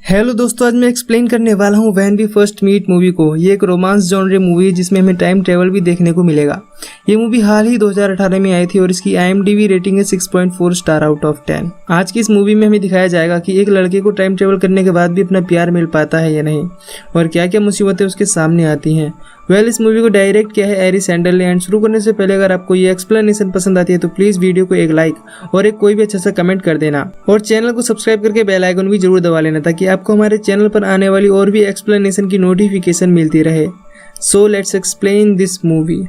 Hello दोस्तों, आज मैं एक्सप्लेन करने वाला हूँ when we first meet movie को। ये एक रोमांस जॉनर मूवी है जिसमें हमें टाइम ट्रेवल भी देखने को मिलेगा। ये मूवी हाल ही 2018 में आई थी और इसकी IMDb रेटिंग है 6.4 स्टार आउट ऑफ 10। आज की इस मूवी में हमें दिखाया जाएगा कि एक लड़के को टाइम ट्रेवल करने के बाद भी अपना प्यार मिल पाता है या नहीं और क्या क्या मुसीबतें उसके सामने आती हैं। इस मूवी को डायरेक्ट किया है एरी सैंडल ने। एंड शुरू करने से पहले अगर आपको ये एक्सप्लेनेशन पसंद आती है तो प्लीज वीडियो को एक लाइक और एक कोई भी अच्छा सा कमेंट कर देना और चैनल को सब्सक्राइब करके बेल आइकन भी जरूर दबा लेना ताकि आपको हमारे चैनल पर आने वाली और भी एक्सप्लेनेशन की नोटिफिकेशन मिलती रहे। So let's explain this movie.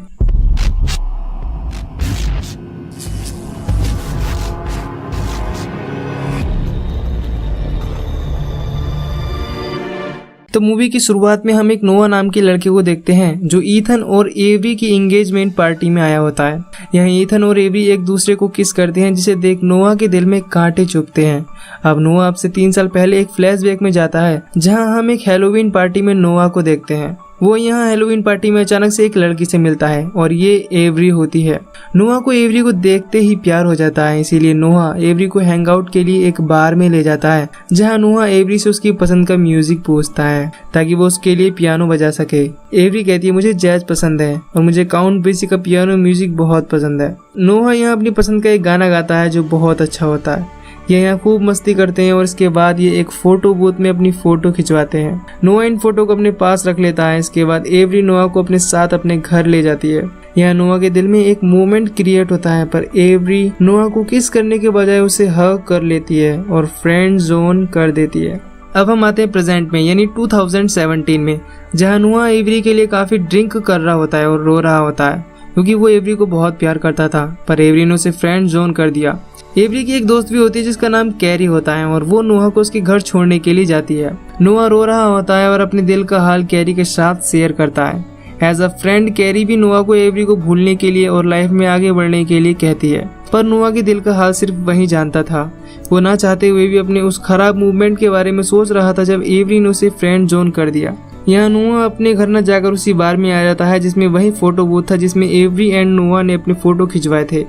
तो मूवी की शुरुआत में हम एक नोआ नाम के लड़के को देखते हैं जो ईथन और एवरी की एंगेजमेंट पार्टी में आया होता है। यहाँ ईथन और एवरी एक दूसरे को किस करते हैं जिसे देख नोआ के दिल में कांटे चुभते हैं। अब नोआ अब से 3 साल पहले एक फ्लैशबैक में जाता है जहाँ हम एक हैलोवीन पार्टी में नोआ को देखते हैं। वो यहाँ हैलोवीन पार्टी में अचानक से एक लड़की से मिलता है और ये एवरी होती है। नोआ को एवरी को देखते ही प्यार हो जाता है, इसीलिए नोआ एवरी को हैंगआउट के लिए एक बार में ले जाता है जहाँ नोआ एवरी से उसकी पसंद का म्यूजिक पूछता है ताकि वो उसके लिए पियानो बजा सके। एवरी कहती है मुझे जैज पसंद है और मुझे काउंट बेसी का पियानो म्यूजिक बहुत पसंद है। नोआ यहाँ अपनी पसंद का एक गाना गाता है जो बहुत अच्छा होता है। ये यहाँ खूब मस्ती करते हैं और इसके बाद ये एक फोटो बूथ में अपनी फोटो खिंचवाते हैं। नोआ इन फोटो को अपने पास रख लेता है। इसके बाद एवरी नोआ को अपने साथ अपने घर ले जाती है। यहाँ नोआ के दिल में एक मोमेंट क्रिएट होता है पर एवरी नोआ को किस करने के बजाय उसे हग कर लेती है और फ्रेंड जोन कर देती है। अब हम आते हैं प्रेजेंट में यानी 2017 में, जहाँ नोआ एवरी के लिए काफी ड्रिंक कर रहा होता है और रो रहा होता है क्योंकि वो एवरी को बहुत प्यार करता था पर एवरी ने उसे फ्रेंड जोन कर दिया। एवरी की एक दोस्त भी होती है जिसका नाम कैरी होता है और वो नोआ को उसके घर छोड़ने के लिए जाती है। नोआ रो रहा होता है और अपने दिल का हाल कैरी के साथ शेयर करता है। एज अ फ्रेंड कैरी भी नोआ को एवरी को भूलने के लिए और लाइफ में आगे बढ़ने के लिए कहती है पर नोआ के दिल का हाल सिर्फ वही जानता था। वो ना चाहते हुए भी अपने उस खराब मूवमेंट के बारे में सोच रहा था जब एवरी ने उसे फ्रेंड जोन कर दिया। यहाँ नोआ अपने घर न जाकर उसी बार में आ जाता है जिसमें वही फोटो बूथ था जिसमें एवरी एंड नोआ ने अपने फोटो खिंचवाए थे।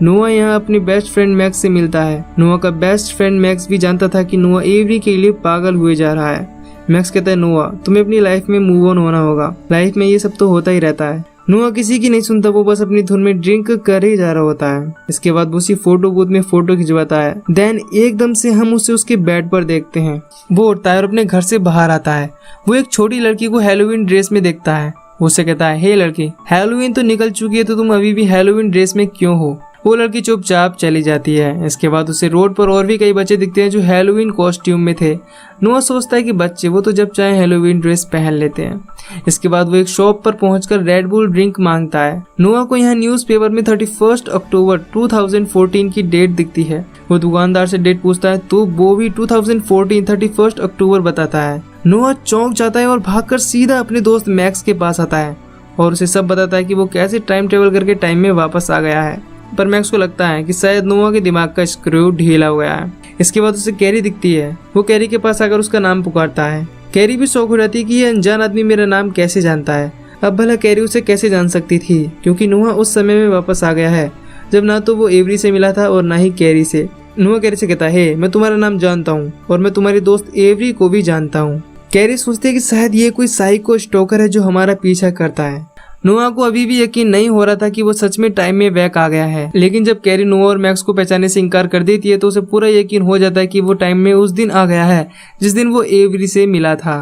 नोआ यहाँ अपने बेस्ट फ्रेंड मैक्स से मिलता है। नोआ का बेस्ट फ्रेंड मैक्स भी जानता था कि नोआ एवरी के लिए पागल हुए जा रहा है। मैक्स कहता है नोआ तुम्हें अपनी लाइफ में मूव ऑन होना होगा, लाइफ में ये सब तो होता ही रहता है। नोआ किसी की नहीं सुनता, वो बस अपनी धुन में ड्रिंक कर ही जा रहा होता है। इसके बाद वो उसी फोटो बूथ में फोटो खिंचवाता है। देन एकदम से हम उसे उसके बेड पर देखते हैं। वो उठता है और अपने घर से बाहर आता है। वो एक छोटी लड़की को हैलोवीन ड्रेस में देखता है। वो उससे कहता है हे लड़की, हैलोवीन तो निकल चुकी है तो तुम अभी भी हैलोवीन ड्रेस में क्यों हो। वो लड़की चुपचाप चली जाती है। इसके बाद उसे रोड पर और भी कई बच्चे दिखते हैं जो हैलोवीन कॉस्ट्यूम में थे। नोआ सोचता है कि बच्चे वो तो जब चाहे हैलोवीन ड्रेस पहन लेते हैं। इसके बाद वो एक शॉप पर पहुंचकर रेड बुल ड्रिंक मांगता है। नोआ को यहाँ न्यूज़पेपर में 31 अक्टूबर 2014 की डेट दिखती है। वो दुकानदार से डेट पूछता है तो वो भी 2014 31 अक्टूबर बताता है। नोआ चौंक जाता है और भागकर सीधा अपने दोस्त मैक्स के पास आता है और उसे सब बताता है कि वो कैसे टाइम ट्रेवल करके टाइम में वापस आ गया है। पर मैक्स को लगता है कि शायद नोआ के दिमाग का स्क्रू ढीला हो गया है। इसके बाद उसे कैरी दिखती है। वो कैरी के पास आकर उसका नाम पुकारता है। कैरी भी शौक हो जाती है कि ये अनजान आदमी मेरा नाम कैसे जानता है। अब भला कैरी उसे कैसे जान सकती थी क्योंकि नोआ उस समय में वापस आ गया है जब ना तो वो एवरी से मिला था और ना ही कैरी से। नोआ कैरी से कहता है मैं तुम्हारा नाम जानता हूँ और मैं तुम्हारी दोस्त एवरी को भी जानता हूँ। कैरी सोचती है कि शायद ये कोई साइको स्टोकर है जो हमारा पीछा करता है। नोआ को अभी भी यकीन नहीं हो रहा था कि वो सच में टाइम में बैक आ गया है, लेकिन जब कैरी नोआ और मैक्स को पहचानने से इनकार कर देती है तो उसे पूरा यकीन हो जाता है कि वो टाइम में उस दिन आ गया है जिस दिन वो एवरी से मिला था।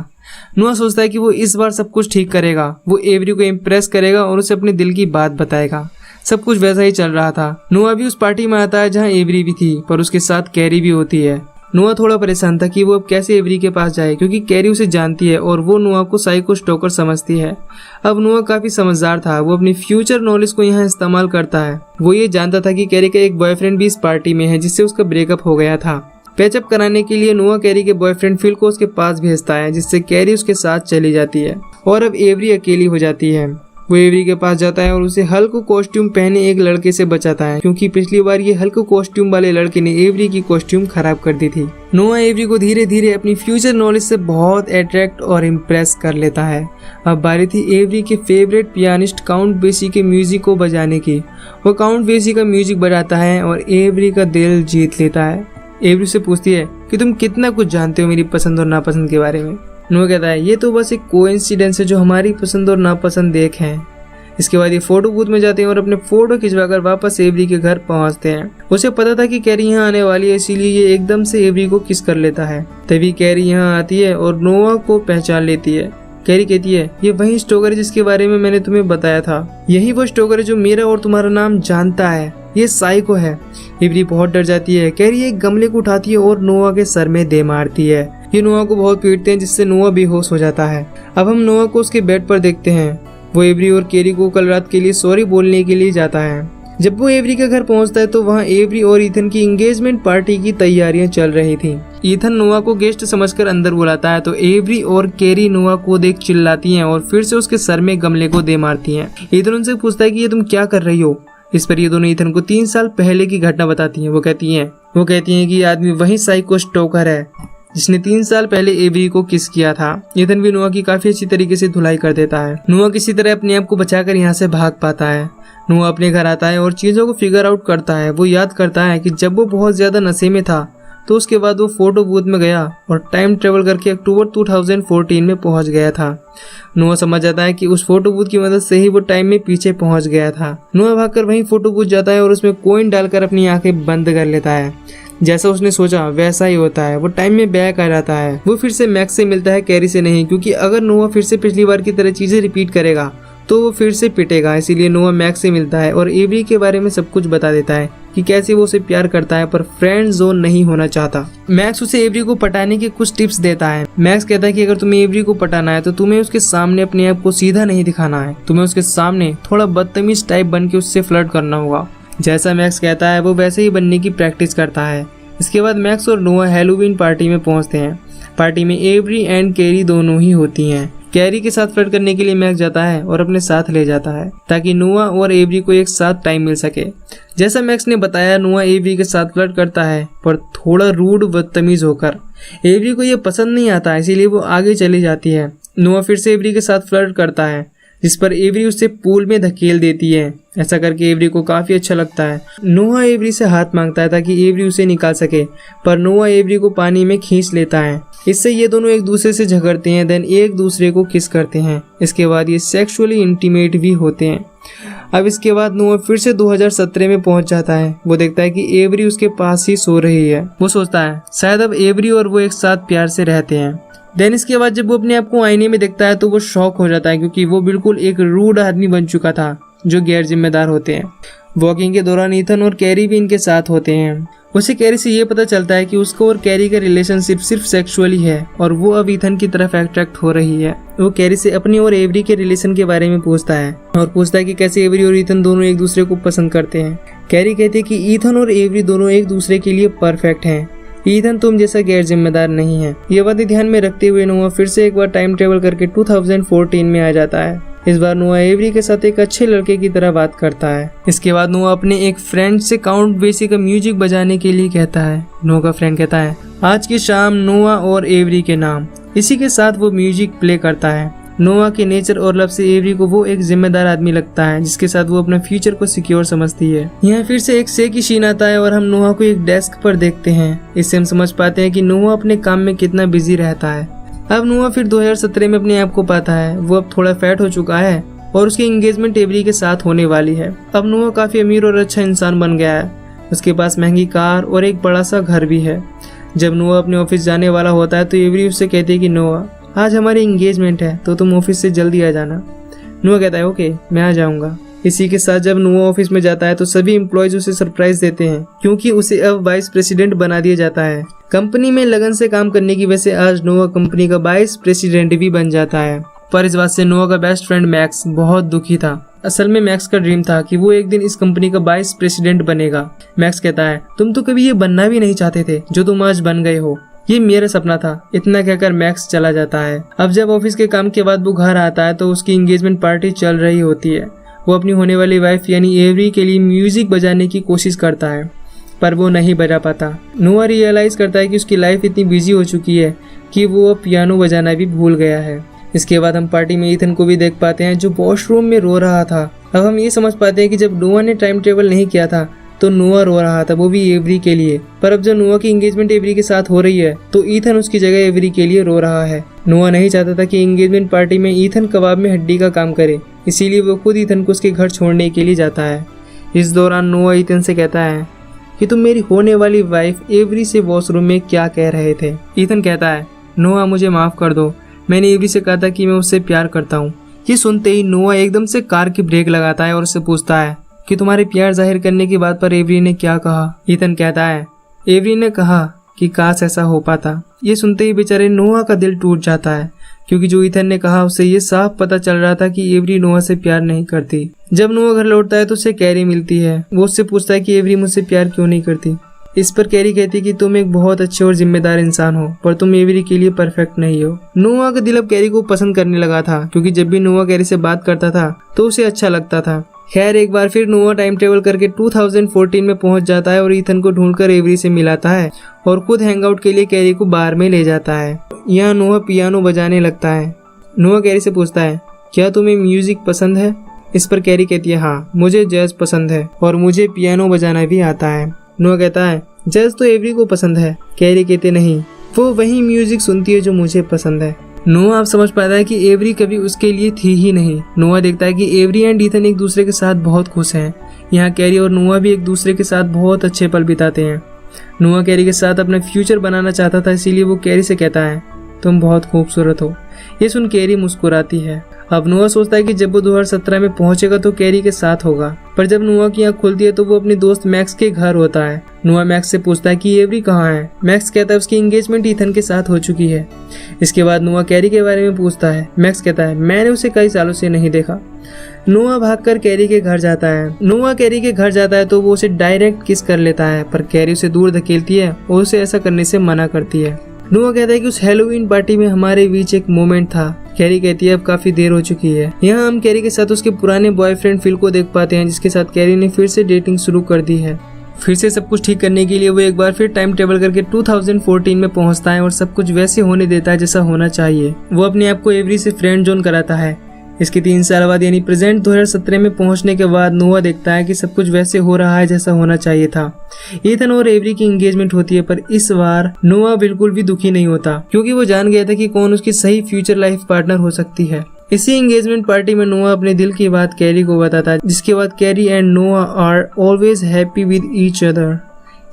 नोआ सोचता है कि वो इस बार सब कुछ ठीक करेगा, वो एवरी को इम्प्रेस करेगा और उसे अपने दिल की बात बताएगा। सब कुछ वैसा ही चल रहा था। नोआ भी उस पार्टी में आता है जहाँ एवरी भी थी पर उसके साथ कैरी भी होती है। नोआ थोड़ा परेशान था कि वो अब कैसे एवरी के पास जाए क्योंकि कैरी उसे जानती है और वो नोआ को साइको स्टोकर समझती है। अब नोआ काफी समझदार था। वो अपनी फ्यूचर नॉलेज को यहाँ इस्तेमाल करता है। वो ये जानता था कि कैरी का एक बॉयफ्रेंड भी इस पार्टी में है जिससे उसका ब्रेकअप हो गया था। पैचअप कराने के लिए नोआ कैरी के बॉयफ्रेंड फिल को उसके पास भेजता है जिससे कैरी उसके साथ चली जाती है और अब एवरी अकेली हो जाती है। वो एवरी के पास जाता है और उसे हल्क कॉस्ट्यूम पहने एक लड़के से बचाता है क्योंकि पिछली बार ये हल्क कॉस्ट्यूम वाले लड़के ने एवरी की कॉस्ट्यूम खराब कर दी थी। नोआ एवरी को धीरे धीरे अपनी फ्यूचर नॉलेज से बहुत अट्रैक्ट और इम्प्रेस कर लेता है। अब बारी थी एवरी के फेवरेट पियानिस्ट काउंट बेसी के म्यूजिक को बजाने की। वो काउंट बेसी का म्यूजिक बजाता है और एवरी का दिल जीत लेता है। एवरी से पूछती है कि तुम कितना कुछ जानते हो मेरी पसंद और नापसंद के बारे में। नोआ कहता है ये तो बस एक कोइंसिडेंस है जो हमारी पसंद और नापसंद एक हैं। इसके बाद ये फोटो बूथ में जाते हैं और अपने फोटो खिंचवाकर वापस एवरी के घर पहुंचते हैं। उसे पता था कि कैरी यहाँ आने वाली है, इसीलिए ये एकदम से एवरी को किस कर लेता है। तभी कैरी यहाँ आती है और नोआ को पहचान लेती है। कैरी कहती है ये वही स्टोकर है जिसके बारे में मैंने तुम्हें बताया था। यही वो स्टोकर है जो मेरा और तुम्हारा नाम जानता है। ये साइको है। एवरी बहुत डर जाती है। कैरी एक गमले को उठाती है और नोआ के सर में दे मारती है। ये नोआ को बहुत पीटते हैं जिससे नोआ बेहोश हो जाता है। अब हम नोआ को उसके बेड पर देखते हैं। वो एवरी और कैरी को कल रात के लिए सॉरी बोलने के लिए जाता है। जब वो एवरी के घर पहुंचता है तो वहां एवरी और ईथन की एंगेजमेंट पार्टी की तैयारियां चल रही थी। ईथन नोआ को गेस्ट समझकर अंदर बुलाता है तो एवरी और कैरी नोआ को देख चिल्लाती हैं और फिर से उसके सर में गमले को दे मारती हैं। ईथन उनसे पूछता है कि ये तुम क्या कर रही हो। इस पर ये दोनों ईथन को 3 साल पहले की घटना बताती हैं। वो कहती हैं कि ये आदमी वही साइको स्टोकर है जिसने 3 साल पहले एवरी को किस किया था। ईथन भी नोआ की काफी अच्छी तरीके से धुलाई कर देता है। नोआ किसी तरह अपने आप को बचाकर यहाँ से भाग पाता है। नोआ अपने घर आता है और चीजों को फिगर आउट करता है। वो याद करता है कि जब वो बहुत ज्यादा नशे में था तो उसके बाद वो फोटो बूथ में गया और टाइम ट्रेवल करके अक्टूबर 2014 में पहुंच गया था। नोआ समझ जाता है कि उस फोटो बूथ की मदद से ही वो टाइम में पीछे पहुंच गया था। नोआ भागकर वहीं फोटो बूथ जाता है और उसमें कॉइन डालकर अपनी आंखें बंद कर लेता है। जैसा उसने सोचा वैसा ही होता है। वो टाइम में बैक आ जाता है। वो फिर से मैक्स से मिलता है, कैरी से नहीं, क्योंकि अगर नोआ फिर से पिछली बार की तरह चीजें रिपीट करेगा तो वो फिर से पिटेगा। इसीलिए नोआ मैक्स से मिलता है और एवरी के बारे में सब कुछ बता देता है कि कैसे वो उसे प्यार करता है पर फ्रेंड जोन नहीं होना चाहता। मैक्स उसे एवरी को पटाने के कुछ टिप्स देता है। मैक्स कहता है कि अगर तुम्हें एवरी को पटाना है तो तुम्हें उसके सामने अपने आप को सीधा नहीं दिखाना है। तुम्हें उसके सामने थोड़ा बदतमीज टाइप बन के उससे फ्लर्ट करना होगा। जैसा मैक्स कहता है वो वैसे ही बनने की प्रैक्टिस करता है। इसके बाद मैक्स और नोआ हैलोवीन पार्टी में पहुंचते हैं। पार्टी में एवरी एंड कैरी दोनों ही होती हैं। कैरी के साथ फ्लर्ट करने के लिए मैक्स जाता है और अपने साथ ले जाता है ताकि नोआ और एवरी को एक साथ टाइम मिल सके। जैसा मैक्स ने बताया नोआ एवरी के साथ फ्लर्ट करता है पर थोड़ा रूड बदतमीज होकर। एवरी को यह पसंद नहीं आता इसीलिए वो आगे चली जाती है। नोआ फिर से एवरी के साथ फ्लर्ट करता है जिस पर एवरी उसे पूल में धकेल देती है। ऐसा करके एवरी को काफी अच्छा लगता है। नोआ एवरी से हाथ मांगता है ताकि एवरी उसे निकाल सके पर नोआ एवरी को पानी में खींच लेता है। इससे ये दोनों एक दूसरे से झगड़ते हैं, देन एक दूसरे को किस करते हैं। इसके बाद ये सेक्सुअली इंटीमेट भी होते हैं। अब इसके बाद नोआ फिर से 2017 में पहुंच जाता है। वो देखता है कि एवरी उसके पास ही सो रही है। वो सोचता है शायद अब एवरी और वो एक साथ प्यार से रहते हैं। देन इसके बाद जब वो अपने आप को आईने में देखता है तो वो शॉक हो जाता है क्योंकि वो बिल्कुल एक रूड आदमी बन चुका था जो गैर जिम्मेदार होते हैं। वॉकिंग के दौरान ईथन और कैरी भी इनके साथ होते हैं। उसे कैरी से ये पता चलता है कि उसको और कैरी का रिलेशनशिप सिर्फ सेक्सुअली है और वो अब ईथन की तरफ अट्रैक्ट हो रही है। वो कैरी से अपनी और एवरी के रिलेशन के बारे में पूछता है और पूछता है कि कैसे एवरी और ईथन दोनों एक दूसरे को पसंद करते हैं। कैरी कहती है कि ईथन और एवरी दोनों एक दूसरे के लिए परफेक्ट हैं। ईथन तुम जैसा गैर जिम्मेदार नहीं है। ये बात ध्यान में रखते हुए नोआ फिर से एक बार टाइम ट्रेवल करके 2014 में आ जाता है। इस बार नोआ एवरी के साथ एक अच्छे लड़के की तरह बात करता है। इसके बाद नोआ अपने एक फ्रेंड से काउंट बेसी का म्यूजिक बजाने के लिए कहता है। नोआ का फ्रेंड कहता है आज की शाम नोआ और एवरी के नाम। इसी के साथ वो म्यूजिक प्ले करता है। नोआ के नेचर और लब से एवरी को वो एक जिम्मेदार आदमी लगता है जिसके साथ वो अपना फ्यूचर को सिक्योर समझती है। यहाँ फिर से एक की सीन आता है और हम नोआ को एक डेस्क पर देखते हैं। इससे हम समझ पाते हैं कि नोआ अपने काम में कितना बिजी रहता है। अब नोआ फिर 2017 में अपने आप को पाता है। वो अब थोड़ा फैट हो चुका है और उसकी एंगेजमेंट एवरी के साथ होने वाली है। अब नोआ काफी अमीर और अच्छा इंसान बन गया है। उसके पास महंगी कार और एक बड़ा सा घर भी है। जब नोआ अपने ऑफिस जाने वाला होता है तो एवरी उससे कहती है कि नोआ आज हमारी एंगेजमेंट है तो तुम ऑफिस से जल्दी आ जाना। नोआ कहता है ओके मैं आ जाऊंगा। इसी के साथ जब नोआ ऑफिस में जाता है तो सभी एम्प्लॉयज उसे सरप्राइज देते हैं क्योंकि उसे अब वाइस प्रेसिडेंट बना दिया जाता है। कंपनी में लगन से काम करने की वजह से आज नोआ कंपनी का वाइस प्रेसिडेंट भी बन जाता है। पर इस बात से नोआ का बेस्ट फ्रेंड मैक्स बहुत दुखी था। असल में मैक्स का ड्रीम था कि वो एक दिन इस कंपनी का वाइस प्रेसिडेंट बनेगा। मैक्स कहता है तुम तो कभी ये बनना भी नहीं चाहते थे जो तुम आज बन गए हो। ये मेरा सपना था। इतना कहकर मैक्स चला जाता है। अब जब ऑफिस के काम के बाद वो घर आता है तो उसकी एंगेजमेंट पार्टी चल रही होती है। वो अपनी होने वाली वाइफ यानी एवरी के लिए म्यूजिक बजाने की कोशिश करता है पर वो नहीं बजा पाता। नोआ रियलाइज करता है कि उसकी लाइफ इतनी बिजी हो चुकी है कि वो अब पियानो बजाना भी भूल गया है। इसके बाद हम पार्टी में ईथन को भी देख पाते हैं जो वॉशरूम में रो रहा था। अब हम ये समझ पाते हैं कि जब नोआ ने टाइम ट्रेवल नहीं किया था तो नोआ रो रहा था, वो भी एवरी के लिए। पर अब जब नोआ की एंगेजमेंट एवरी के साथ हो रही है तो ईथन उसकी जगह एवरी के लिए रो रहा है। नोआ नहीं चाहता था कि एंगेजमेंट पार्टी में ईथन कबाब में हड्डी का काम करे, इसीलिए वो खुद ईथन को उसके घर छोड़ने के लिए जाता है। इस दौरान नोआ ईथन से कहता है कि तुम मेरी होने वाली वाइफ एवरी से वॉशरूम में क्या कह रहे थे। ईथन कहता है, नोआ मुझे माफ कर दो, मैंने एवरी से कहा था कि मैं उससे प्यार करता हूँ। ये सुनते ही नोआ एकदम से कार की ब्रेक लगाता है और उससे पूछता है कि तुम्हारे प्यार जाहिर करने की बात पर एवरी ने क्या कहा। ईथन कहता है, एवरी ने कहा कि काश ऐसा हो पाता। ये सुनते ही बेचारे नोआ का दिल टूट जाता है, क्योंकि जो ईथन ने कहा उससे ये साफ पता चल रहा था कि एवरी नोआ से प्यार नहीं करती। जब नोआ घर लौटता है तो उसे कैरी मिलती है। वो उससे पूछता है कि एवरी मुझसे प्यार क्यों नहीं करती। इस पर कैरी कहती है कि तुम एक बहुत अच्छे और जिम्मेदार इंसान हो, पर तुम एवरी के लिए परफेक्ट नहीं हो। नोआ का दिल अब कैरी को पसंद करने लगा था, क्योंकि जब भी नोआ कैरी से बात करता था तो उसे अच्छा लगता था। खैर एक बार फिर नोआ टाइम ट्रेवल करके 2014 में पहुंच जाता है और ईथन को ढूंढकर एवरी से मिलाता है और खुद हैंगआउट के लिए कैरी को बार में ले जाता है। यहाँ नोआ पियानो बजाने लगता है। नोआ कैरी से पूछता है, क्या तुम्हें म्यूजिक पसंद है? इस पर कैरी कहती है, हाँ मुझे जैज पसंद है और मुझे पियानो बजाना भी आता है। नोआ कहता है, जैज तो एवरी को पसंद है। कैरी कहते नहीं, वो वही म्यूजिक सुनती है जो मुझे पसंद है। नोआ अब समझ पाता है कि एवरी कभी उसके लिए थी ही नहीं। नोआ देखता है कि एवरी एंड ईथन एक दूसरे के साथ बहुत खुश हैं। यहाँ कैरी और नोआ भी एक दूसरे के साथ बहुत अच्छे पल बिताते हैं। नोआ कैरी के साथ अपना फ्यूचर बनाना चाहता था, इसीलिए वो कैरी से कहता है, तुम बहुत खूबसूरत हो। ये सुन कैरी मुस्कुराती है। अब नोआ सोचता है कि जब वो 2017 में पहुंचेगा तो कैरी के साथ होगा, पर जब नोआ की आंख खुलती है तो वो अपने दोस्त मैक्स के घर होता है। नोआ मैक्स से पूछता है कि एवरी कहाँ है। मैक्स कहता है उसकी एंगेजमेंट ईथन के साथ हो चुकी है। इसके बाद नोआ कैरी के बारे में पूछता है। मैक्स कहता है, मैंने उसे कई सालों से नहीं देखा। नोआ भागकर कैरी के घर जाता है। नोआ कैरी के घर जाता है तो वो उसे डायरेक्ट किस कर लेता है, पर कैरी उसे दूर धकेलती है और उसे ऐसा करने से मना करती है। नोआ कहता है कि उस हैलोवीन पार्टी में हमारे बीच एक मोमेंट था। कैरी कहती है अब काफी देर हो चुकी है। यहाँ हम कैरी के साथ उसके पुराने बॉयफ्रेंड फिल को देख पाते हैं, जिसके साथ कैरी ने फिर से डेटिंग शुरू कर दी है। फिर से सब कुछ ठीक करने के लिए वो एक बार फिर टाइम ट्रेवल करके 2014 में पहुंचता है और सब कुछ वैसे होने देता है जैसा होना चाहिए। वो अपने आप को एवरी से फ्रेंड जोन कराता है। इसके 3 साल बाद यानी प्रेजेंट 2017 में पहुंचने के बाद नोआ देखता है कि सब कुछ वैसे हो रहा है जैसा होना चाहिए था। ईथन और एवरी की एंगेजमेंट होती है, पर इस बार नोआ बिल्कुल भी दुखी नहीं होता, क्योंकि वो जान गया था कि कौन उसकी सही फ्यूचर लाइफ पार्टनर हो सकती है। इसी एंगेजमेंट पार्टी में नोआ अपने दिल की बात कैरी को बताता है, जिसके बाद Carrie and Noah are always happy with each other.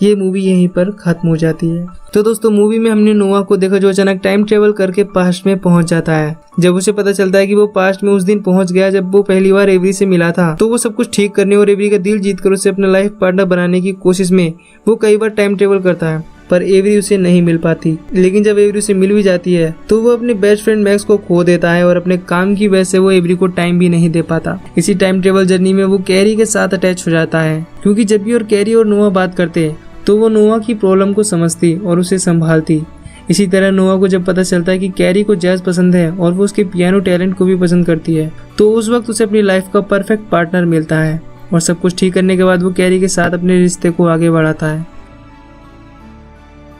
ये मूवी यहीं पर खत्म हो जाती है। तो दोस्तों मूवी में हमने नोआ को देखा जो अचानक टाइम ट्रेवल करके पास्ट में पहुंच जाता है। जब उसे पता चलता है कि वो पास्ट में उस दिन पहुंच गया जब वो पहली बार एवरी से मिला था, तो वो सब कुछ ठीक करने और एवरी का दिल जीतकर उसे अपना लाइफ पार्टनर बनाने की कोशिश में वो कई बार टाइम ट्रेवल करता है, पर एवरी उसे नहीं मिल पाती। लेकिन जब एवरी उसे मिल भी जाती है तो वो अपने बेस्ट फ्रेंड मैक्स को खो देता है और अपने काम की वजह से वो एवरी को टाइम भी नहीं दे पाता। इसी टाइम ट्रेवल जर्नी में वो कैरी के साथ अटैच हो जाता है, क्योंकि जब भी और कैरी और नोआ बात करते तो वो नोआ की प्रॉब्लम को समझती और उसे संभालती। इसी तरह नोआ को जब पता चलता है कि कैरी को जैज पसंद है और वो उसके पियानो टैलेंट को भी पसंद करती है, तो उस वक्त उसे अपनी लाइफ का परफेक्ट पार्टनर मिलता है और सब कुछ ठीक करने के बाद वो कैरी के साथ अपने रिश्ते को आगे बढ़ाता है।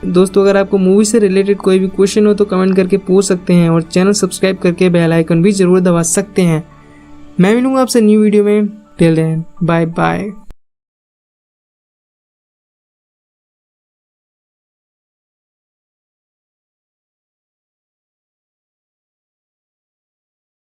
दोस्तों अगर आपको मूवी से रिलेटेड कोई भी क्वेश्चन हो तो कमेंट करके पूछ सकते हैं और चैनल सब्सक्राइब करके बेल आइकन भी जरूर दबा सकते हैं। मैं मिलूंगा आपसे न्यू वीडियो में। Till then bye bye.